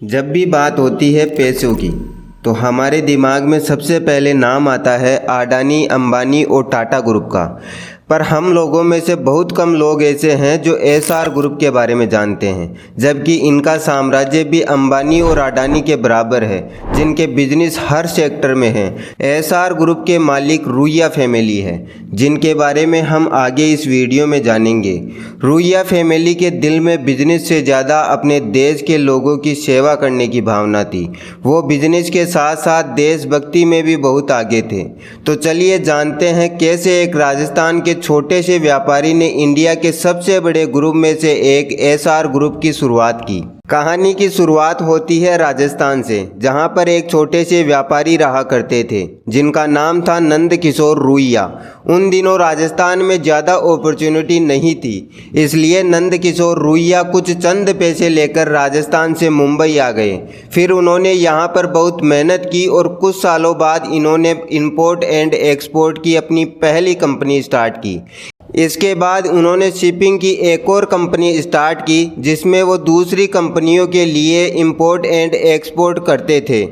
जब भी बात होती है पैसों की तो हमारे दिमाग में सबसे पहले नाम आता है अडानी, अंबानी और टाटा ग्रुप का। पर हम लोगों में से बहुत कम लोग ऐसे हैं जो एसआर ग्रुप के बारे में जानते हैं, जबकि इनका साम्राज्य भी अंबानी और अडानी के बराबर है, जिनके बिजनेस हर सेक्टर में हैं। एसआर ग्रुप के मालिक रुइया फैमिली है, जिनके बारे में हम आगे इस वीडियो में जानेंगे। रुइया फैमिली के दिल में बिजनेस से ज़्यादा अपने देश के लोगों की सेवा करने की भावना थी। वो बिजनेस के साथ साथ देशभक्ति में भी बहुत आगे थे। तो चलिए जानते हैं कैसे एक राजस्थान के छोटे से व्यापारी ने इंडिया के सबसे बड़े ग्रुप में से एक एसआर ग्रुप की शुरुआत की। कहानी की शुरुआत होती है राजस्थान से, जहां पर एक छोटे से व्यापारी रहा करते थे जिनका नाम था नंद किशोर रुइया। उन दिनों राजस्थान में ज़्यादा अपॉर्चुनिटी नहीं थी, इसलिए नंद किशोर रुइया कुछ चंद पैसे लेकर राजस्थान से मुंबई आ गए। फिर उन्होंने यहां पर बहुत मेहनत की और कुछ सालों बाद इन्होंने इंपोर्ट एंड एक्सपोर्ट की अपनी पहली कंपनी स्टार्ट की। इसके बाद उन्होंने शिपिंग की एक और कंपनी स्टार्ट की, जिसमें वो दूसरी कंपनियों के लिए इंपोर्ट एंड एक्सपोर्ट करते थे।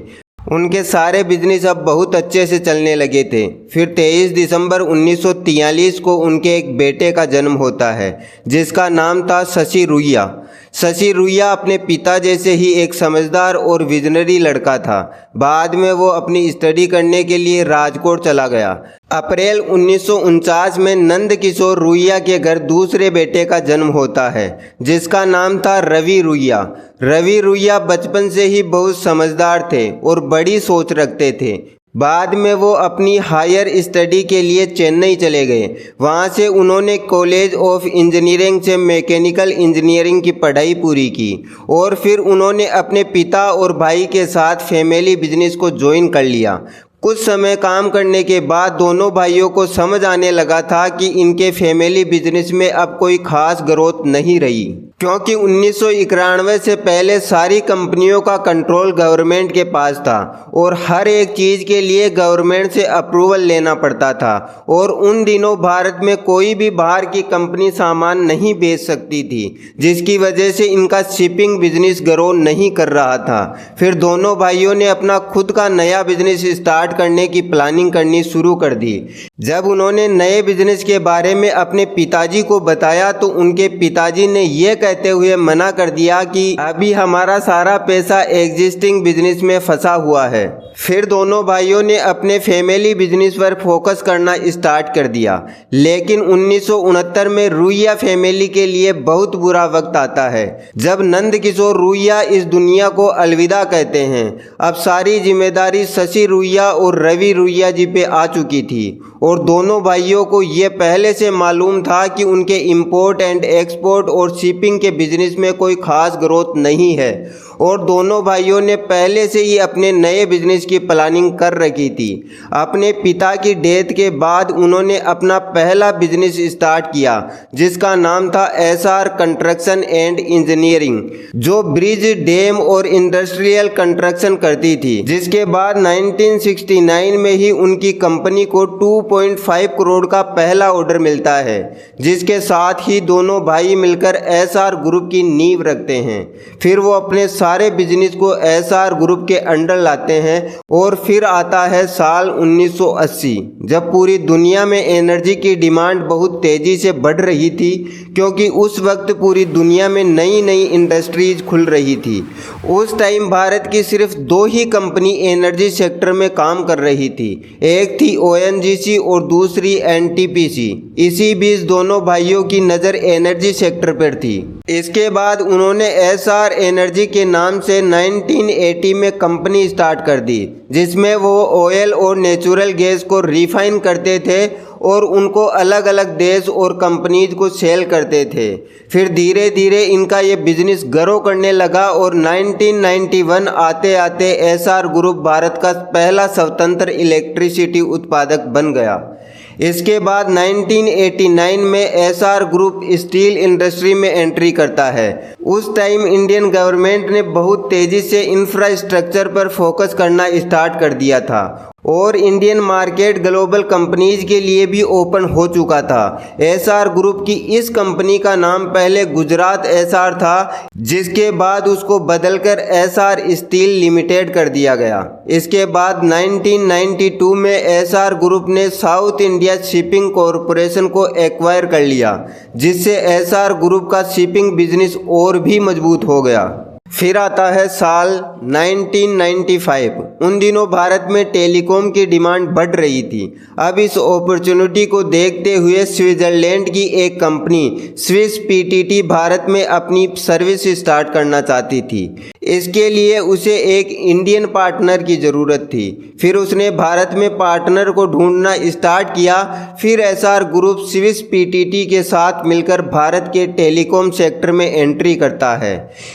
उनके सारे बिजनेस अब बहुत अच्छे से चलने लगे थे। फिर 23 दिसंबर 1943 को उनके एक बेटे का जन्म होता है, जिसका नाम था शशि रुइया। शशि रुइया अपने पिता जैसे ही एक समझदार और विजनरी लड़का था। बाद में वो अपनी स्टडी करने के लिए राजकोट चला गया। अप्रैल 1949 में नंद किशोर रुइया के घर दूसरे बेटे का जन्म होता है, जिसका नाम था रवि रुइया। रवि रुइया बचपन से ही बहुत समझदार थे और बड़ी सोच रखते थे। बाद में वो अपनी हायर स्टडी के लिए चेन्नई चले गए। वहाँ से उन्होंने कॉलेज ऑफ इंजीनियरिंग से मैकेनिकल इंजीनियरिंग की पढ़ाई पूरी की और फिर उन्होंने अपने पिता और भाई के साथ फैमिली बिजनेस को ज्वाइन कर लिया। कुछ समय काम करने के बाद दोनों भाइयों को समझ आने लगा था कि इनके फैमिली बिजनेस में अब कोई खास ग्रोथ नहीं रही, क्योंकि 1991 से पहले सारी कंपनियों का कंट्रोल गवर्नमेंट के पास था और हर एक चीज़ के लिए गवर्नमेंट से अप्रूवल लेना पड़ता था। और उन दिनों भारत में कोई भी बाहर की कंपनी सामान नहीं बेच सकती थी, जिसकी वजह से इनका शिपिंग बिजनेस ग्रो नहीं कर रहा था। फिर दोनों भाइयों ने अपना खुद का नया बिजनेस स्टार्ट करने की प्लानिंग करनी शुरू कर दी। जब उन्होंने नए बिजनेस के बारे में अपने पिताजी को बताया तो उनके पिताजी ने यह कहते हुए मना कर दिया कि अभी हमारा सारा पैसा एग्जिस्टिंग बिजनेस में फंसा हुआ है। फिर दोनों भाइयों ने अपने फैमिली बिजनेस पर फोकस करना स्टार्ट कर दिया। लेकिन 1969 में रुइया फैमिली के लिए बहुत बुरा वक्त आता है, जब नंद किशोर रुइया इस दुनिया को अलविदा कहते हैं। अब सारी जिम्मेदारी शशि रुइया और रवि रुइया जी पे आ चुकी थी और दोनों भाइयों को ये पहले से मालूम था कि उनके इंपोर्ट एंड एक्सपोर्ट और शिपिंग के बिजनेस में कोई खास ग्रोथ नहीं है और दोनों भाइयों ने पहले से ही अपने नए बिजनेस की प्लानिंग कर रखी थी। अपने पिता की डेथ के बाद उन्होंने अपना पहला बिजनेस स्टार्ट किया, जिसका नाम था एसआर कंस्ट्रक्शन एंड इंजीनियरिंग, जो ब्रिज, डैम और इंडस्ट्रियल कंस्ट्रक्शन करती थी। जिसके बाद 1969 में ही उनकी कंपनी को 2.5 करोड़ का पहला ऑर्डर मिलता है, जिसके साथ ही दोनों भाई मिलकर एसआर ग्रुप की नींव रखते हैं। फिर वो अपने सारे बिजनेस को एसआर ग्रुप के अंडर लाते हैं और फिर आता है साल 1980, जब पूरी दुनिया में एनर्जी की डिमांड बहुत तेज़ी से बढ़ रही थी, क्योंकि उस वक्त पूरी दुनिया में नई नई इंडस्ट्रीज खुल रही थी। उस टाइम भारत की सिर्फ 2 ही कंपनी एनर्जी सेक्टर में काम कर रही थी, एक थी ओएनजीसी और दूसरी एनटीपीसी। इसी बीच दोनों भाइयों की नज़र एनर्जी सेक्टर पर थी। इसके बाद उन्होंने एसआर एनर्जी के नाम से 1980 में कंपनी स्टार्ट कर दी, जिसमें वो ऑयल और नेचुरल गैस को रिफाइन करते थे और उनको अलग अलग देश और कंपनीज को सेल करते थे। फिर धीरे धीरे इनका ये बिजनेस ग्रो करने लगा और 1991 आते आते एसआर ग्रुप भारत का पहला स्वतंत्र इलेक्ट्रिसिटी उत्पादक बन गया। इसके बाद 1989 में एसआर ग्रुप स्टील इंडस्ट्री में एंट्री करता है। उस टाइम इंडियन गवर्नमेंट ने बहुत तेज़ी से इंफ्रास्ट्रक्चर पर फोकस करना स्टार्ट कर दिया था और इंडियन मार्केट ग्लोबल कंपनीज के लिए भी ओपन हो चुका था। एसआर ग्रुप की इस कंपनी का नाम पहले गुजरात एसआर था, जिसके बाद उसको बदलकर एसआर स्टील लिमिटेड कर दिया गया। इसके बाद 1992 में एसआर ग्रुप ने साउथ इंडिया शिपिंग कॉरपोरेशन को एक्वायर कर लिया, जिससे एसआर ग्रुप का शिपिंग बिजनेस और भी मजबूत हो गया। फिर आता है साल 1995। उन दिनों भारत में टेलीकॉम की डिमांड बढ़ रही थी। अब इस अपॉर्चुनिटी को देखते हुए स्विट्जरलैंड की एक कंपनी स्विस पीटीटी भारत में अपनी सर्विस स्टार्ट करना चाहती थी। इसके लिए उसे एक इंडियन पार्टनर की ज़रूरत थी। फिर उसने भारत में पार्टनर को ढूंढना स्टार्ट किया। फिर एसआर ग्रुप स्विस पीटीटी के साथ मिलकर भारत के टेलीकॉम सेक्टर में एंट्री करता है।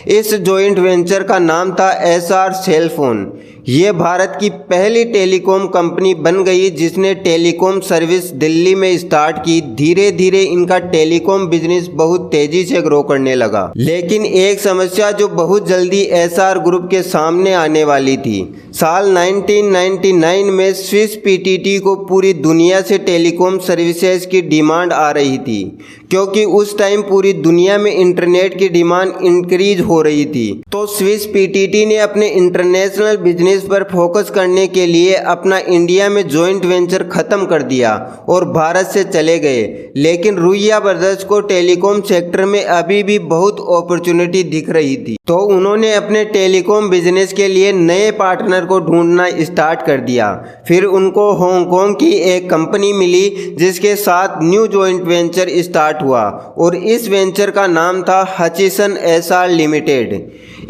इस जॉइंट वेंचर का नाम था एसआर सेलफोन। ये भारत की पहली टेलीकॉम कंपनी बन गई जिसने टेलीकॉम सर्विस दिल्ली में स्टार्ट की। धीरे धीरे इनका टेलीकॉम बिजनेस बहुत तेजी से ग्रो करने लगा। लेकिन एक समस्या जो बहुत जल्दी एसआर ग्रुप के सामने आने वाली थी। साल 1999 में स्विस पीटीटी को पूरी दुनिया से टेलीकॉम सर्विसेज की डिमांड आ रही थी, क्योंकि उस टाइम पूरी दुनिया में इंटरनेट की डिमांड इंक्रीज हो रही थी। तो स्विस पीटीटी ने अपने इंटरनेशनल बिजनेस पर फोकस करने के लिए अपना इंडिया में जॉइंट वेंचर खत्म कर दिया और भारत से चले गए। लेकिन रुइया ब्रदर्स को टेलीकॉम सेक्टर में अभी भी बहुत अपॉर्चुनिटी दिख रही थी, तो उन्होंने अपने टेलीकॉम बिजनेस के लिए नए पार्टनर को ढूंढना स्टार्ट कर दिया। फिर उनको हांगकांग की एक कंपनी मिली जिसके साथ न्यू जॉइंट वेंचर स्टार्ट हुआ और इस वेंचर का नाम था हचिसन एसआर लिमिटेड।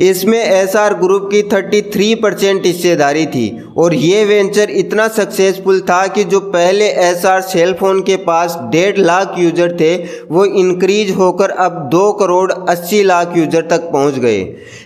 इसमें एसआर ग्रुप की 33% हिस्सेदारी थी और ये वेंचर इतना सक्सेसफुल था कि जो पहले एसआर सेलफोन के पास 1.5 लाख यूजर थे, वो इंक्रीज होकर अब 2 करोड़ 80 लाख यूजर तक पहुंच गए।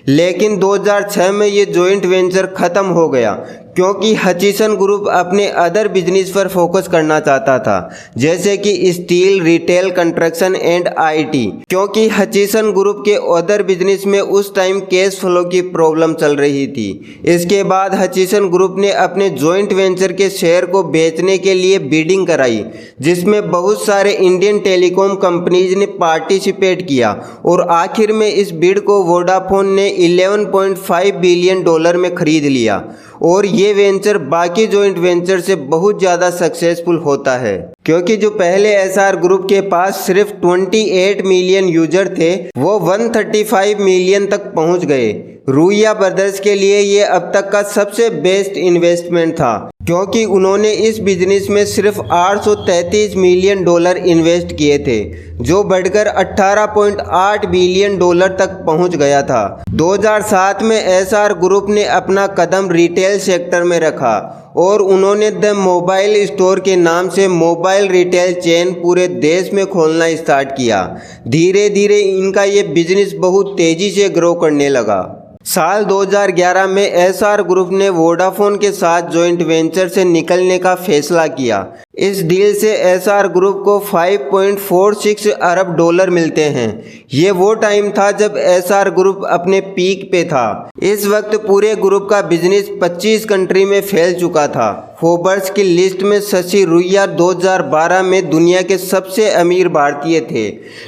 लेकिन 2006 में ये जॉइंट वेंचर खत्म हो गया, क्योंकि हचिसन ग्रुप अपने अदर बिजनेस पर फोकस करना चाहता था, जैसे कि steel, retail, construction and IT. क्योंकि हचिसन ग्रुप के अदर बिजनेस में उस टाइम कैश फ्लो की प्रॉब्लम चल रही थी। इसके बाद हचिसन ग्रुप ने अपने जॉइंट वेंचर के शेयर को बेचने के लिए बिडिंग कराई, जिसमें बहुत सारे इंडियन टेलीकॉम कंपनीज ने पार्टिसिपेट किया और आखिर में इस बिड को वोडाफोन ने $11.5 बिलियन में खरीद लिया और ये वेंचर बाकी जॉइंट वेंचर से बहुत ज़्यादा सक्सेसफुल होता है, क्योंकि जो पहले एसआर ग्रुप के पास सिर्फ 28 मिलियन यूजर थे, वो 135 मिलियन तक पहुंच गए। रुइया ब्रदर्स के लिए ये अब तक का सबसे बेस्ट इन्वेस्टमेंट था, क्योंकि उन्होंने इस बिजनेस में सिर्फ $833 मिलियन इन्वेस्ट किए थे, जो बढ़कर $18.8 बिलियन तक पहुंच गया था। 2007 में एसआर ग्रुप ने अपना कदम रिटेल सेक्टर में रखा और उन्होंने द मोबाइल स्टोर के नाम से मोबाइल रिटेल चेन पूरे देश में खोलना स्टार्ट किया। धीरे धीरे इनका ये बिजनेस बहुत तेज़ी से ग्रो करने लगा। साल 2011 में एसआर ग्रुप ने वोडाफोन के साथ जॉइंट वेंचर से निकलने का फैसला किया। इस डील से एसआर ग्रुप को $5.46 अरब मिलते हैं। ये वो टाइम था जब एसआर ग्रुप अपने पीक पे था। इस वक्त पूरे ग्रुप का बिजनेस 25 कंट्री में फैल चुका था। फोर्ब्स की लिस्ट में शशि रुइया 2012 में दुनिया के सबसे अमीर भारतीय थे,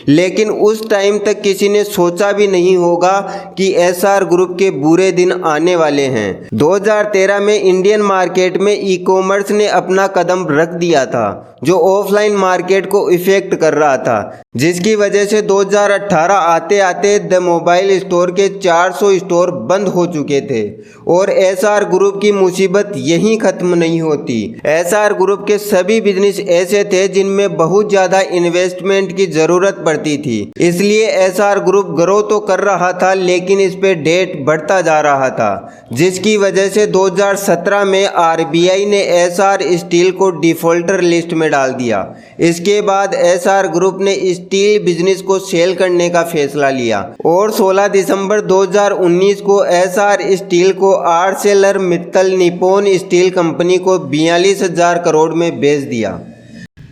लेकिन उस टाइम तक किसी ने सोचा भी नहीं होगा कि एसआर ग्रुप के बुरे दिन आने वाले हैं। 2013 में इंडियन मार्केट में ई कॉमर्स ने अपना कदम रख दिया था, जो ऑफलाइन मार्केट को इफेक्ट कर रहा था, जिसकी वजह से 2018 आते आते द मोबाइल स्टोर के 400 स्टोर बंद हो चुके थे और एसआर ग्रुप की मुसीबत यहीं खत्म नहीं होती। एसआर ग्रुप के सभी बिजनेस ऐसे थे जिनमें बहुत ज़्यादा इन्वेस्टमेंट की ज़रूरत पड़ती थी, इसलिए एसआर ग्रुप ग्रो तो कर रहा था, लेकिन इस पे डेट बढ़ता जा रहा था, जिसकी वजह से 2017 में आरबीआई ने एसआर स्टील को डिफॉल्टर लिस्ट में डाल दिया। इसके बाद एसआर ग्रुप ने स्टील बिजनेस को सेल करने का फैसला लिया और 16 दिसंबर 2019 को एसआर स्टील को Arcelor Mittal Nippon steel company को 42,000 करोड़ में बेच दिया।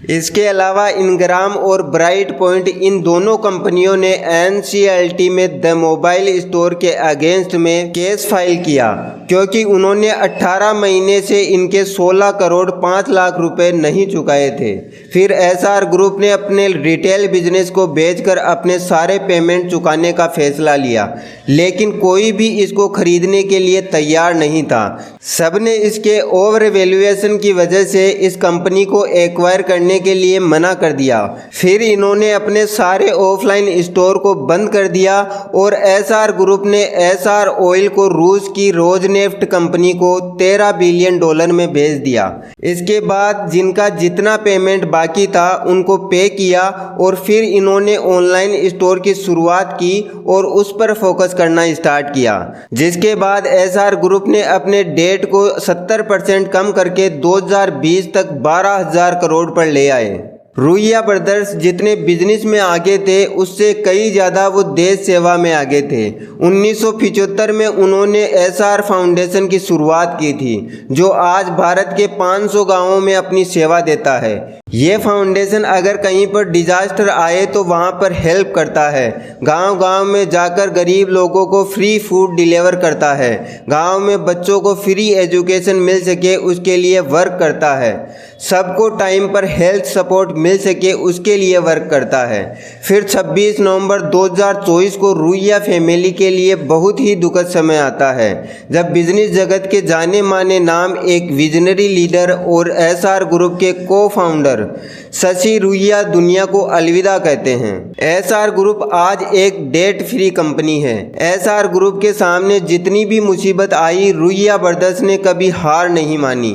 इसके अलावा इनग्राम और ब्राइट पॉइंट इन दोनों कंपनियों ने NCLT में द मोबाइल स्टोर के अगेंस्ट में केस फाइल किया क्योंकि उन्होंने 18 महीने से इनके 16 करोड़ 5 लाख रुपए नहीं चुकाए थे। फिर SR ग्रुप ने अपने रिटेल बिजनेस को बेचकर अपने सारे पेमेंट चुकाने का फैसला लिया, लेकिन कोई भी इसको खरीदने के लिए तैयार नहीं था। सबने इसके ओवर वैल्यूएशन की वजह से इस कंपनी को एक्वायर करने के लिए मना कर दिया। फिर इन्होंने अपने सारे ऑफलाइन स्टोर को बंद कर दिया और SR ग्रुप ने SR ऑयल को रूस की रोजनेफ्ट कंपनी को $13 बिलियन में बेच दिया। इसके बाद जिनका जितना पेमेंट बाकी था उनको पे किया और फिर इन्होंने ऑनलाइन स्टोर की शुरुआत की और उस पर फोकस करना स्टार्ट किया, जिसके बाद SR ग्रुप ने अपने डेट को 70% कम करके 2020 तक 12,000 करोड़ पर ले आए। रुइया ब्रदर्स जितने बिजनेस में आगे थे उससे कई ज़्यादा वो देश सेवा में आगे थे। 1975 में उन्होंने SR फाउंडेशन की शुरुआत की थी, जो आज भारत के 500 गांवों में अपनी सेवा देता है। ये फाउंडेशन अगर कहीं पर डिजास्टर आए तो वहाँ पर हेल्प करता है, गांव-गांव में जाकर गरीब लोगों को फ्री फूड डिलीवर करता है, गांव में बच्चों को फ्री एजुकेशन मिल सके उसके लिए वर्क करता है, सबको टाइम पर हेल्थ सपोर्ट मिल सके उसके लिए वर्क करता है। फिर 26 नवंबर 2024 को रुइया फैमिली के लिए बहुत ही दुखद समय आता है, जब बिजनेस जगत के जाने माने नाम एक विजनरी लीडर और SR ग्रुप के को फाउंडर शशि रुइया दुनिया को अलविदा कहते हैं। SR ग्रुप आज एक डेट फ्री कंपनी है। SR ग्रुप के सामने जितनी भी मुसीबत आई, रुइया ब्रदर्स ने कभी हार नहीं मानी।